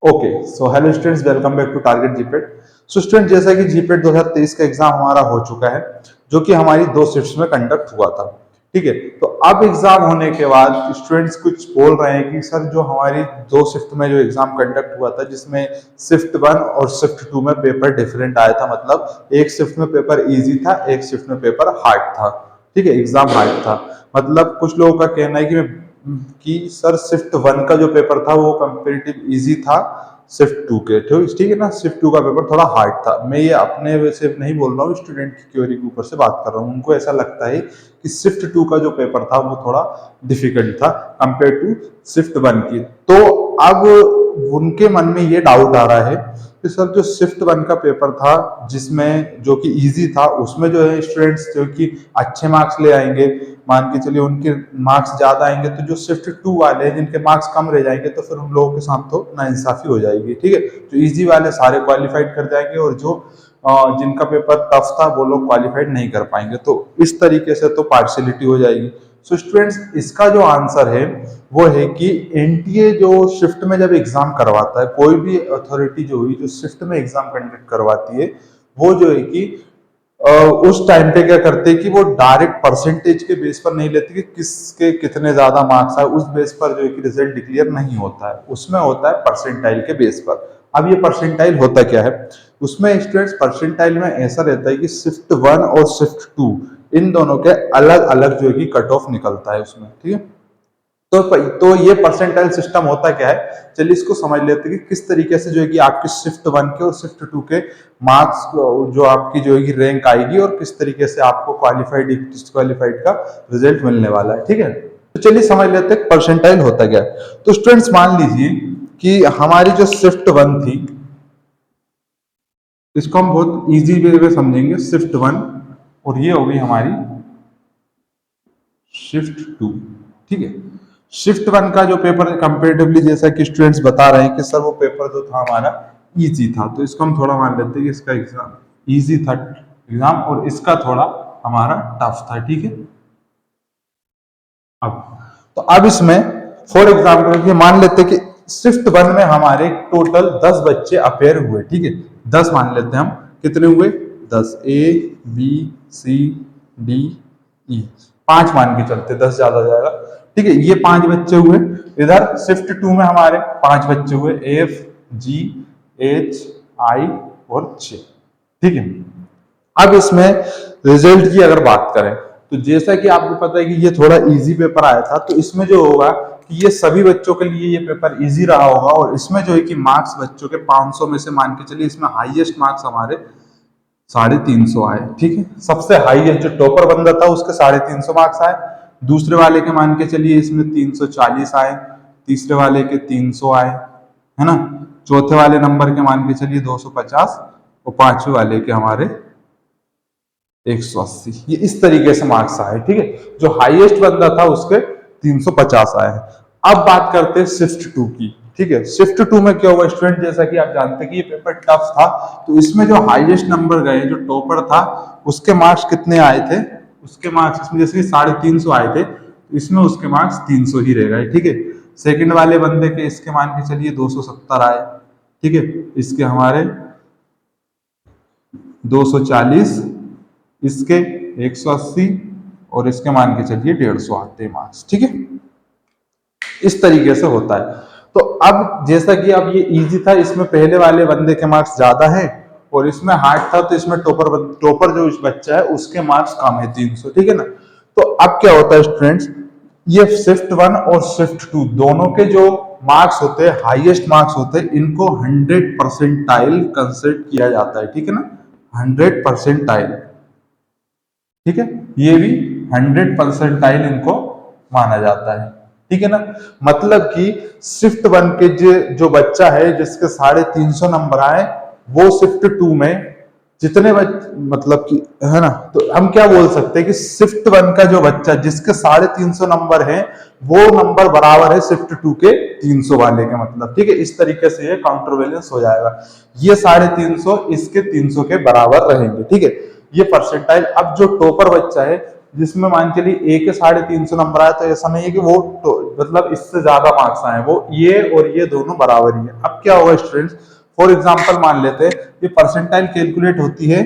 Okay so hello students, welcome back to target GPAT. So student, जैसा कि GPAT 2023 का exam हमारा हो चुका है, जो कि हमारी 2 शिफ्ट्स में कंडक्ट हुआ था। ठीक है, तो अब एग्जाम होने के बाद स्टूडेंट्स कुछ बोल रहे हैं कि सर जो हमारी 2 शिफ्ट में जो एग्जाम कंडक्ट हुआ था, जिसमें शिफ्ट 1 और शिफ्ट 2 में पेपर डिफरेंट आया था, मतलब एक शिफ्ट में पेपर इजी था, एक शिफ्ट में पेपर हार्ड था। ठीक है, एग्जाम हार्ड था। मतलब कुछ लोगों का कहना है कि सर शिफ्ट 1 का जो पेपर था वो कंपेरेटिव इजी था शिफ्ट 2 के। ठीक है ना, शिफ्ट 2 का पेपर थोड़ा हार्ड था। मैं ये अपने वैसे नहीं बोल रहा हूँ, स्टूडेंट की थ्योरी के ऊपर से बात कर रहा हूँ। उनको ऐसा लगता है कि शिफ्ट 2 का जो पेपर था वो थोड़ा डिफिकल्ट था कंपेयर टू शिफ्ट 1 की। तो अब उनके मन में ये डाउट आ रहा है कि सर जो शिफ्ट 1 का पेपर था, जिसमें जो कि इजी था, उसमें जो है स्टूडेंट्स जो कि अच्छे मार्क्स ले आएंगे, मान के चलिए उनके मार्क्स ज्यादा आएंगे, तो जो शिफ्ट 2 वाले हैं जिनके मार्क्स कम रह जाएंगे, तो फिर उन लोगों के साथ तो नाइंसाफी हो जाएगी। ठीक है, जो इजी वाले सारे क्वालिफाइड कर जाएंगे और जो जिनका पेपर टफ था वो लोग क्वालिफाइड नहीं कर पाएंगे। तो इस तरीके से तो पार्शियलिटी हो जाएगी। सो स्टूडेंट्स, इसका जो आंसर है वो है कि एनटीए जो शिफ्ट में जब एग्जाम करवाता है, कोई भी अथॉरिटी जो हुई जो शिफ्ट में एग्जाम कंडक्ट करवाती है, वो जो है कि उस टाइम पे क्या करते हैं कि वो डायरेक्ट परसेंटेज के बेस पर नहीं लेते कि किसके कितने ज्यादा मार्क्स आए, उस बेस पर जो है कि रिजल्ट डिक्लेयर नहीं होता है। उसमें होता है परसेंटाइल के बेस पर। अब ये परसेंटाइल होता क्या है, उसमें स्टूडेंट्स परसेंटाइल में ऐसा रहता है कि शिफ्ट 1 और शिफ्ट 2 इन दोनों के अलग अलग जो है कि कट ऑफ निकलता है उसमें। ठीक है, तो ये परसेंटाइल सिस्टम होता क्या है, चलिए इसको समझ लेते हैं कि किस तरीके से जो है कि आपके शिफ्ट 1 के और शिफ्ट 2 के मार्क्स जो आपकी जो है कि रैंक आएगी और किस तरीके से आपको क्वालिफाइड डिसक्वालिफाइड का रिजल्ट मिलने वाला है। ठीक है, तो चलिए समझ लेते हैं परसेंटाइल होता क्या है। तो स्टूडेंट्स मान लीजिए कि हमारी जो शिफ्ट 1 थी, इसको हम बहुत इजी वे में समझेंगे, शिफ्ट 1, और ये हो गई हमारी शिफ्ट 2। ठीक है, शिफ्ट 1 का जो पेपर कंपेरेटिवली, जैसा कि स्टूडेंट्स बता रहे हैं कि सर वो पेपर जो था हमारा इजी था, तो इसको हम थोड़ा मान लेते हैं कि इसका एग्जाम इजी था एग्जाम, और इसका थोड़ा हमारा टफ था। ठीक है, अब तो अब इसमें फॉर एग्जाम्पल मान लेते हैं कि शिफ्ट 1 में हमारे टोटल 10 बच्चे अपेयर हुए। ठीक है, 10 मान लेते हैं हम, कितने हुए, 10, A B C D E, 5 मान के चलते, 10 ज्यादा जाएगा। ठीक है, ये 5 बच्चे हुए। इधर शिफ्ट 2 में हमारे 5 बच्चे हुए, एफ जी एच आई और जे। ठीक है, अब इसमें रिजल्ट की अगर बात करें, तो जैसा कि आपको पता है कि ये थोड़ा इजी पेपर आया था, तो इसमें जो होगा कि ये सभी बच्चों के लिए ये पेपर इजी रहा होगा, और इसमें जो है कि मार्क्स बच्चों के 500 में से मान के चलिए इसमें हाईएस्ट मार्क्स हमारे 350 आए। ठीक है, सबसे हाईएस्ट जो टॉपर बंदा था उसके 350 मार्क्स आए। दूसरे वाले के मान के चलिए इसमें 340 आए, तीसरे वाले के 300 आए, है ना, चौथे वाले नंबर के मान के चलिए 250, और पांचवे वाले के हमारे 180। ये इस तरीके से मार्क्स आए। ठीक है, जो हाईएस्ट बंदा था उसके 350 आए हैं। अब बात करते हैं शिफ्ट 2 की। ठीक है, शिफ्ट 2 में क्या हुआ स्टूडेंट, जैसा कि आप जानते हैं कि ये पेपर टफ था, तो इसमें जो हाईएस्ट नंबर गए, जो टॉपर था, उसके मार्क्स कितने आए थे, उसके मार्क्स इसमें जैसे 350 आए थे, तो इसमें उसके मार्क्स 300 ही रह गए। ठीक है, सेकंड वाले बंदे के इसके मान के चलिए 270 आए। ठीक है, इसके हमारे 240, इसके 180, और इसके मान के चलिए 150 आते हैं मार्क्स। ठीक है, इस तरीके से होता है। तो अब जैसा कि अब ये इजी था, इसमें पहले वाले बंदे के मार्क्स ज्यादा है, और इसमें हार्ड था, तो इसमें टॉपर जो बच्चा है उसके मार्क्स कम है, 300। ठीक है ना, तो अब क्या होता है स्टूडेंट्स, ये शिफ्ट 1 और शिफ्ट 2 दोनों के जो मार्क्स होते हैं, हाईएस्ट मार्क्स होते हैं, इनको 100 परसेंटाइल कंसिडर किया जाता है। ठीक है ना, 100 परसेंटाइल। ठीक है, ये भी 100 परसेंटाइल इनको माना जाता है। ठीक है ना, मतलब कि शिफ्ट 1 के जो बच्चा है जिसके 350 नंबर आए, वो शिफ्ट 2 में जितने मतलब कि, है ना, तो हम क्या बोल सकते हैं कि शिफ्ट 1 का जो बच्चा जिसके 350 नंबर है, वो नंबर बराबर है शिफ्ट 2 के 300 वाले के, मतलब। ठीक है, इस तरीके से ये काउंटर बैलेंस हो जाएगा, ये 350 इसके 300 के बराबर रहेंगे। ठीक है, ये परसेंटाइल। अब जो टॉपर बच्चा है जिसमें मान के लिए ए के 350 नंबर आए, तो ऐसा नहीं है कि वो तो मतलब इससे ज्यादा मार्क्स आए, वो ये और ये दोनों बराबर ही है। अब क्या होगा स्टूडेंट्स, फॉर एग्जाम्पल मान लेते हैं ये परसेंटाइल कैलकुलेट होती है,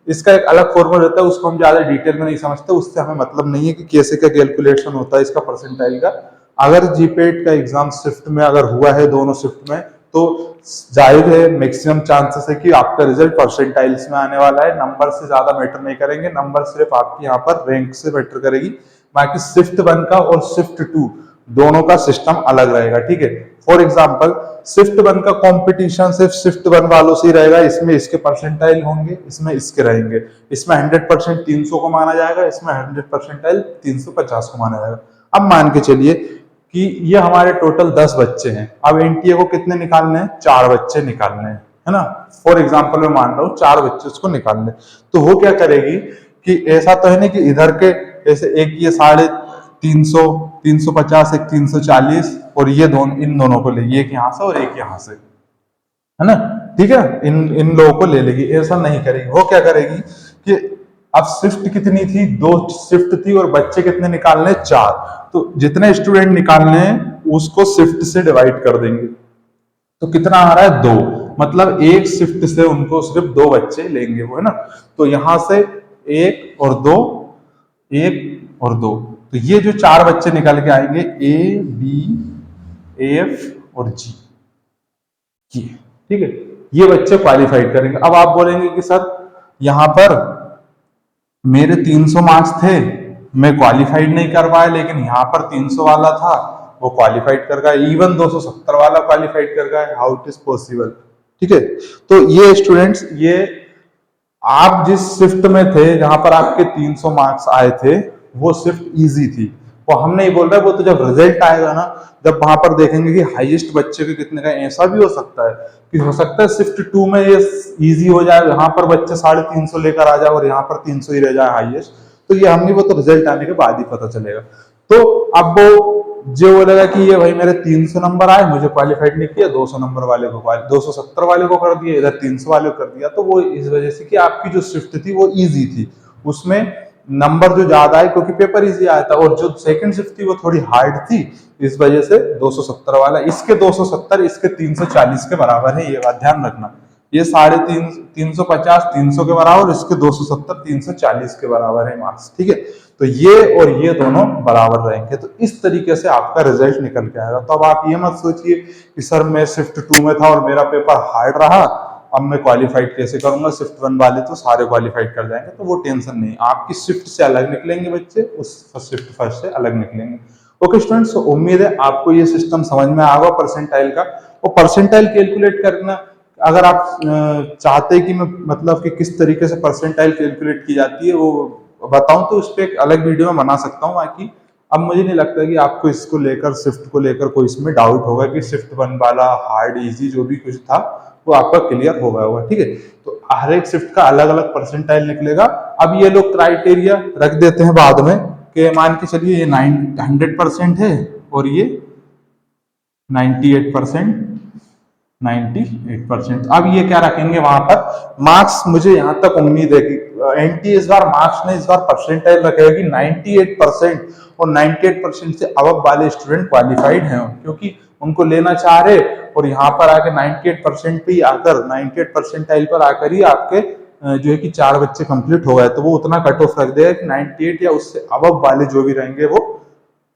इसका एक अलग फॉर्मूला रहता है, उसको हम ज्यादा डिटेल में नहीं समझते, उससे हमें मतलब नहीं है कि कैसे का कैलकुलेशन होता है इसका परसेंटाइल का। अगर जीपेट का एग्जाम शिफ्ट में अगर हुआ है, दोनों शिफ्ट में, तो जाहिर है मैक्सिमम चांसेस है कि आपका रिजल्ट परसेंटाइल्स में आने वाला है। नंबर से ज्यादा मैटर नहीं करेंगे, नंबर सिर्फ आपकी यहाँ पर रैंक से मैटर करेगी। बाकी शिफ्ट 1 का और शिफ्ट 2 दोनों का सिस्टम अलग रहेगा, ठीक है। फॉर एग्जाम्पल शिफ्ट 1 का कंपटीशन सिर्फ शिफ्ट 1 वालों से ही रहेगा, इसमें इसके परसेंटाइल होंगे, इसमें इसके रहेंगे। इसमें 100% 300 को माना जाएगा, इसमें 100% 350 को माना जाएगा। अब मान के चलिए कि ये हमारे टोटल 10 बच्चे हैं, अब एनटीए को कितने निकालने हैं, 4 बच्चे निकालने हैं, है ना। फॉर एग्जाम्पल मैं मान रहा हूँ 4 बच्चे उसको निकालने, तो वो क्या करेगी कि ऐसा तो है नहीं कि इधर के ऐसे एक ये 350, 350, एक 340 और ये दोनों, इन दोनों को लेगी, एक यहाँ से और एक यहाँ से, है ना, ठीक है, इन लोगों को ले लेगी, ऐसा नहीं करेगी। वो क्या करेगी कि अब शिफ्ट कितनी थी, 2 शिफ्ट थी और बच्चे कितने निकालने, 4, तो जितने स्टूडेंट निकालने हैं उसको शिफ्ट से डिवाइड कर देंगे, तो कितना आ रहा है, 2, मतलब एक शिफ्ट से उनको सिर्फ 2 बच्चे लेंगे वो, है ना। तो यहां से 1 और 2, 1 और 2, तो ये जो 4 बच्चे निकल के आएंगे ए बी एफ और जी, ये ठीक है, ये बच्चे क्वालिफाइड करेंगे। अब आप बोलेंगे कि सर यहां पर मेरे 300 मार्क्स थे, मैं क्वालिफाइड नहीं कर पाया, लेकिन यहाँ पर 300 वाला था वो क्वालिफाइड कर गया, इवन 270 वाला क्वालिफाइड कर गया, हाउ इट इज पॉसिबल, ठीक है। तो ये स्टूडेंट्स, ये आप जिस शिफ्ट में थे जहां पर आपके 300 मार्क्स आए थे, वो शिफ्ट इजी थी, वो हम नहीं बोल रहे, वो तो जब रिजल्ट आएगा ना, जब वहां पर देखेंगे कि हाईएस्ट बच्चे के कितने का, ऐसा भी हो सकता है कि हो सकता है शिफ्ट 2 में ये इजी हो जाए, यहाँ पर बच्चे 350 लेकर आ जाए और यहाँ पर 300 ही रह जाए हाईएस्ट, तो ये हमने वो तो रिजल्ट आने के बाद ही पता चलेगा। तो अब वो जो बोलेगा कि ये भाई मेरे 300 नंबर आए, मुझे क्वालिफाइड नहीं किया, 200 नंबर वाले को 270 वाले को कर दिया, इधर 300 वाले को कर दिया, तो वो इस वजह से कि आपकी जो शिफ्ट थी वो इजी थी, उसमें नंबर जो ज्यादा है क्योंकि पेपर इजी आया था, और जो सेकंड शिफ्ट थी वो थोड़ी हार्ड थी, इस वजह से 270 वाला, इसके 270 इसके 340 के बराबर है, ये बात ध्यान रखना। ये 350 300 के बराबर, इसके 270 340 के बराबर है मार्क्स, ठीक है। तो ये और ये दोनों बराबर रहेंगे, तो इस तरीके से आपका रिजल्ट निकल के आएगा। तो अब आप ये मत सोचिए कि सर मैं शिफ्ट 2 में था और मेरा पेपर हार्ड रहा, अब मैं क्वालिफाइड कैसे करूंगा, शिफ्ट 1 वाले तो सारे क्वालिफाइड कर जाएंगे, तो वो टेंशन नहीं, आपकी शिफ्ट से अलग निकलेंगे बच्चे, उस शिफ्ट फर्स्ट से अलग निकलेंगे। ओके स्टूडेंट्स, तो उम्मीद है आपको ये सिस्टम समझ में आ गया परसेंटाइल का। वो परसेंटाइल कैलकुलेट करना, अगर आप चाहते हैं कि मैं मतलब कि किस तरीके से परसेंटाइल कैलकुलेट की जाती है वो बताऊं, तो उस पर एक अलग वीडियो में बना सकता हूं। बाकी अब मुझे नहीं लगता कि आपको इसको लेकर, शिफ्ट को लेकर कोई इसमें डाउट होगा कि शिफ्ट 1 वाला हार्ड इजी जो भी कुछ था वो आपका क्लियर हो गया होगा, ठीक है। तो हर एक शिफ्ट का अलग अलग परसेंटाइल निकलेगा। अब ये लोग क्राइटेरिया रख देते हैं बाद में कि मान के चलिए ये 100% है और ये 98%, 98%। अब ये क्या रखेंगे वहां पर मार्क्स, मुझे यहां तक उम्मीद है कि एनटी इस बार मार्क्स ने इस बार परसेंटाइल रखेगा कि 98% और 98% से अब वाले स्टूडेंट क्वालिफाइड हैं, क्योंकि उनको लेना चाह रहे, और यहाँ पर आकर 98% पे आकर 98 परसेंटाइल पर आकर ही आपके जो है कि 4 बच्चे कंप्लीट हो गए, तो वो उतना कट ऑफ रख देगा कि 98 या उससे अब वाले जो भी रहेंगे वो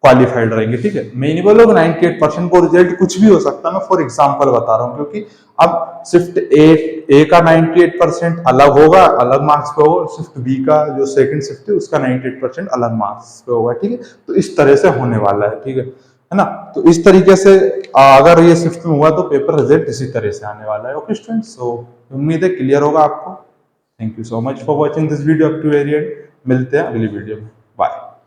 क्वालिफाइड रहेंगे, ठीक है। मैं नहीं बोलूंगा 98% को रिजल्ट कुछ भी हो सकता है, मैं फॉर एग्जांपल बता रहा हूँ, क्योंकि अब शिफ्ट ए का 98% अलग होगा, अलग मार्क्स पे होगा, शिफ्ट बी का जो सेकंड शिफ्ट है उसका 98% अलग मार्क्स पे होगा, ठीक है। तो इस तरह से होने वाला है, ठीक है ना। तो इस तरीके से अगर ये शिफ्ट में हुआ तो पेपर रिजल्ट इसी तरह से आने वाला है। ओके स्टूडेंट्स, सो उम्मीद है क्लियर होगा आपको। Thank you so much for watching this video up to very end. मिलते हैं अगली वीडियो में।